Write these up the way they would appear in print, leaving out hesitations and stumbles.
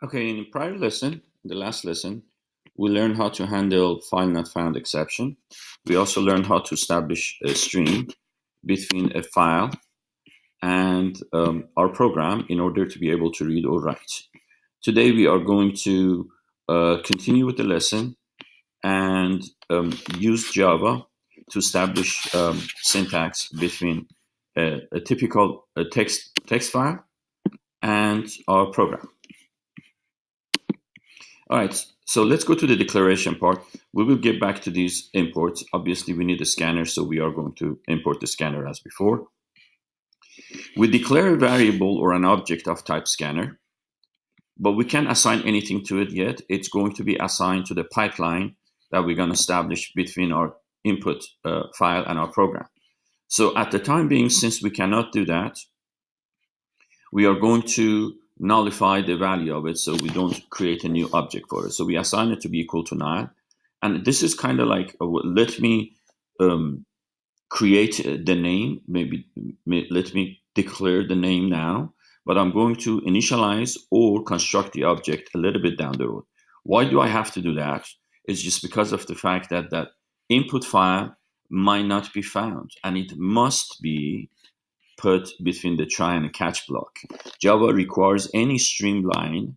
Okay, in the prior lesson, the last lesson, we learned how to handle file not found exception. We also learned how to establish a stream between a file and our program in order to be able to read or write. Today, we are going to continue with the lesson and use Java to establish syntax between a typical text file and our program. All right, so let's go to the declaration part. We will get back to these imports. Obviously, we need a scanner, so we are going to import the scanner as before. We declare a variable or an object of type scanner, but we can't assign anything to it yet. It's going to be assigned to the pipeline that we're going to establish between our input file and our program. So at the time being, since we cannot do that, we are going to nullify the value of it so we don't create a new object for it. So we assign it to be equal to null. And this is kind of like, let me create the name, maybe let me declare the name now, but I'm going to initialize or construct the object a little bit down the road. Why do I have to do that? It's just because of the fact that that input file might not be found, and it must be put between the try and a catch block. Java requires any streamline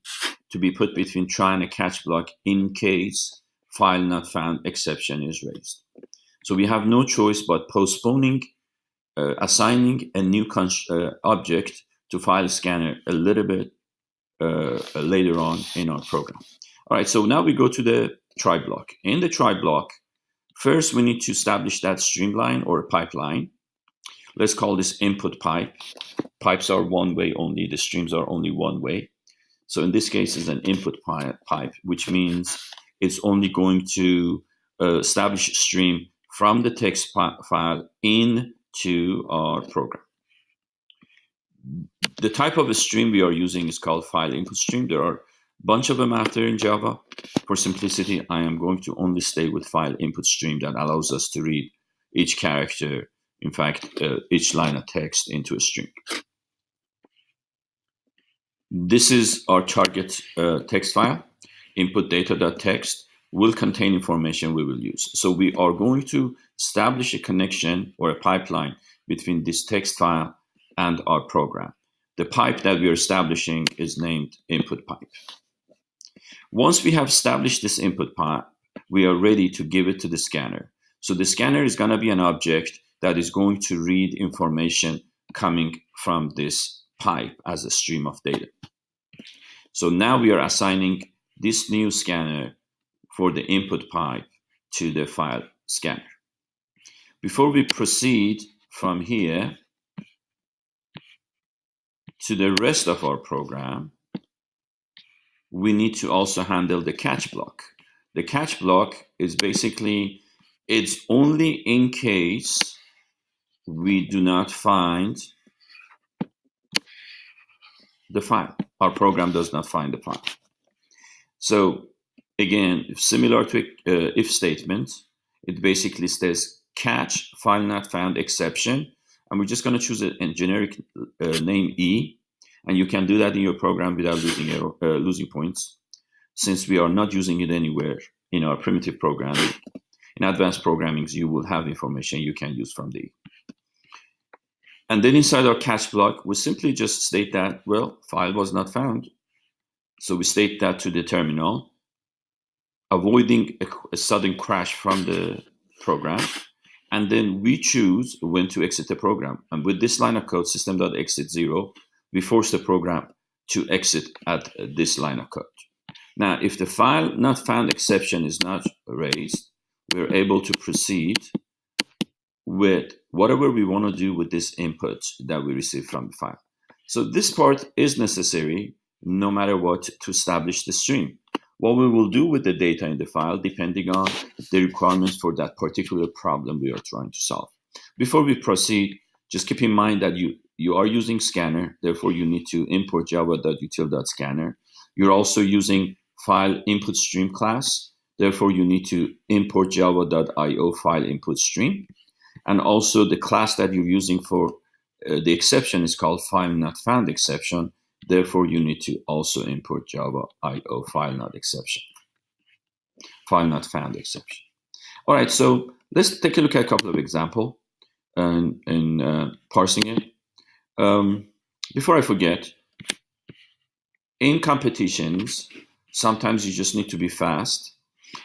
to be put between try and a catch block in case file not found exception is raised. So we have no choice but postponing assigning a new object to file scanner a little bit later on in our program. All right, so now we go to the try block. In the try block, first we need to establish that streamline or pipeline. Let's call this input pipe. Pipes are one way only. The streams are only one way. So in this case, it's an input pipe, which means it's only going to establish a stream from the text file into our program. The type of a stream we are using is called file input stream. There are a bunch of them out there in Java. For simplicity, I am going to only stay with file input stream that allows us to read each character, in fact, each line of text into a string. This is our target text file. Input data.txt will contain information we will use. So we are going to establish a connection or a pipeline between this text file and our program. The pipe that we are establishing is named input pipe. Once we have established this input pipe, we are ready to give it to the scanner. So the scanner is going to be an object that is going to read information coming from this pipe as a stream of data. So now we are assigning this new scanner for the input pipe to the file scanner. Before we proceed from here to the rest of our program, we need to also handle the catch block. The catch block is basically, it's only in case we do not find the file. Our program does not find the file. So again, similar to if statement, it basically says catch file not found exception, and we're just going to choose a generic name E, and you can do that in your program without losing points, since we are not using it anywhere in our primitive programming. In advanced programming, you will have information you can use from the E. And then inside our catch block, we simply just state that, well, file was not found. So we state that to the terminal, avoiding a sudden crash from the program. And then we choose when to exit the program. And with this line of code, system.exit 0, we force the program to exit at this line of code. Now, if the file not found exception is not raised, we're able to proceed with whatever we want to do with this input that we receive from the file. So this part is necessary no matter what to establish the stream. What we will do with the data in the file depending on the requirements for that particular problem we are trying to solve. Before we proceed, just keep in mind that you are using scanner, therefore you need to import java.util.scanner. You're also using file input stream class, therefore you need to import java.io file input stream. And also the class that you're using for the exception is called file not found exception. Therefore, you need to also import Java IO file not exception, file not found exception. All right, so let's take a look at a couple of examples in parsing it. Before I forget, in competitions, sometimes you just need to be fast.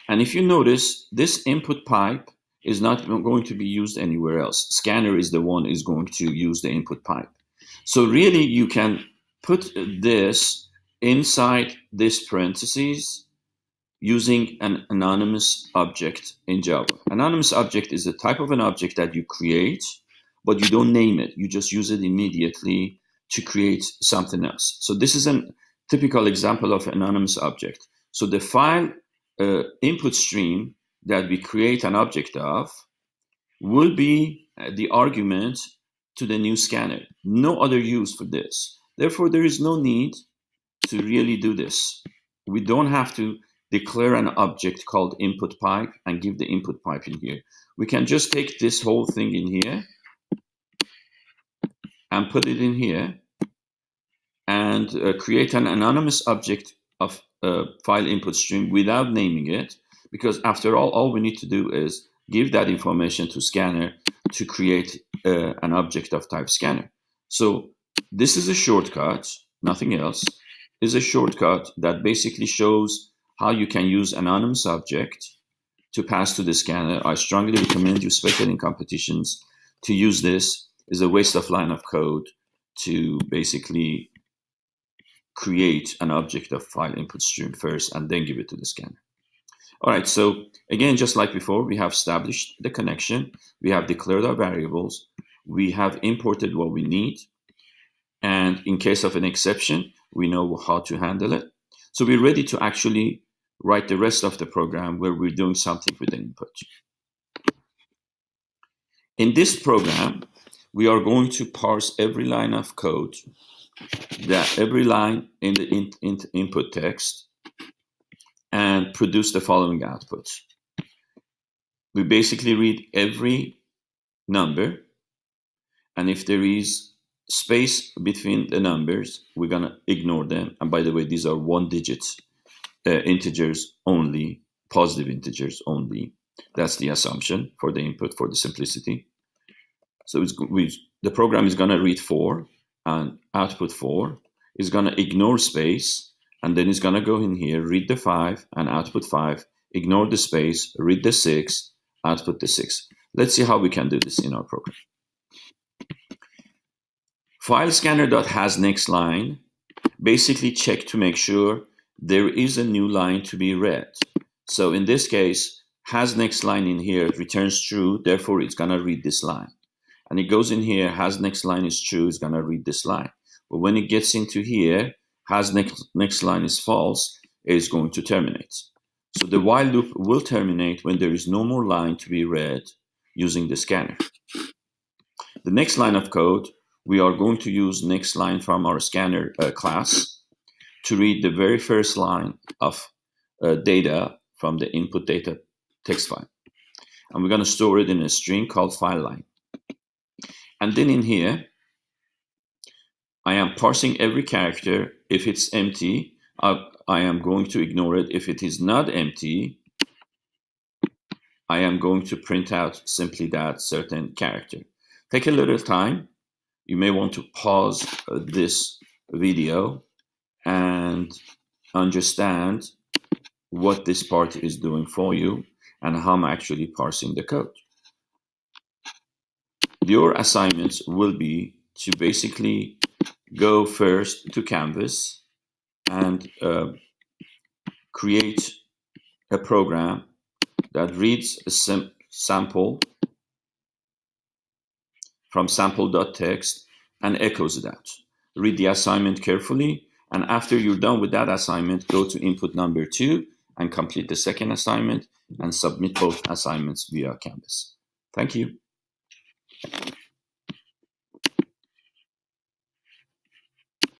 And if you notice, this input pipe is not going to be used anywhere else. Scanner is the one is going to use the input pipe. So really, you can put this inside this parentheses using an anonymous object in Java. Anonymous object is a type of an object that you create, but you don't name it. You just use it immediately to create something else. So this is a typical example of anonymous object. So the file input stream that we create an object of will be the argument to the new scanner. No other use for this. Therefore, there is no need to really do this. We don't have to declare an object called input pipe and give the input pipe in here. We can just take this whole thing in here and put it in here and create an anonymous object of file input stream without naming it, because after all we need to do is give that information to scanner to create an object of type scanner. So this is a shortcut, nothing else, is a shortcut that basically shows how you can use anonymous object to pass to the scanner. I strongly recommend you, especially in competitions, to use this. Is a waste of line of code to basically create an object of file input stream first and then give it to the scanner. All right, so again, just like before, we have established the connection, we have declared our variables, we have imported what we need, and in case of an exception, we know how to handle it. So we're ready to actually write the rest of the program where we're doing something with the input. In this program, we are going to parse every line of code, every line in the input text, and produce the following outputs. We basically read every number, and if there is space between the numbers, we're going to ignore them. And by the way, these are 1-digit integers only, positive integers only. That's the assumption for the input for the simplicity. So the program is going to read 4 and output 4. It's going to ignore space, and then it's going to go in here, read the 5 and output 5, ignore the space, read the 6, output the 6. Let's see how we can do this in our program. File scanner.hasNextLine basically check to make sure there is a new line to be read. So in this case, hasNextLine in here returns true, therefore it's going to read this line. And it goes in here, hasNextLine is true, it's going to read this line. But when it gets into here, hasNextLine is false, it's going to terminate. So the while loop will terminate when there is no more line to be read using the scanner. The next line of code, we are going to use next line from our scanner class to read the very first line of data from the input data text file. And we're going to store it in a string called file line. And then in here, I am parsing every character. If it's empty, I am going to ignore it. If it is not empty, I am going to print out simply that certain character. Take a little time. You may want to pause this video and understand what this part is doing for you and how I'm actually parsing the code. Your assignments will be to basically go first to Canvas and create a program that reads a sample from sample.txt and echoes it out. Read the assignment carefully, and after you're done with that assignment, go to input number 2 and complete the second assignment and submit both assignments via Canvas. Thank you.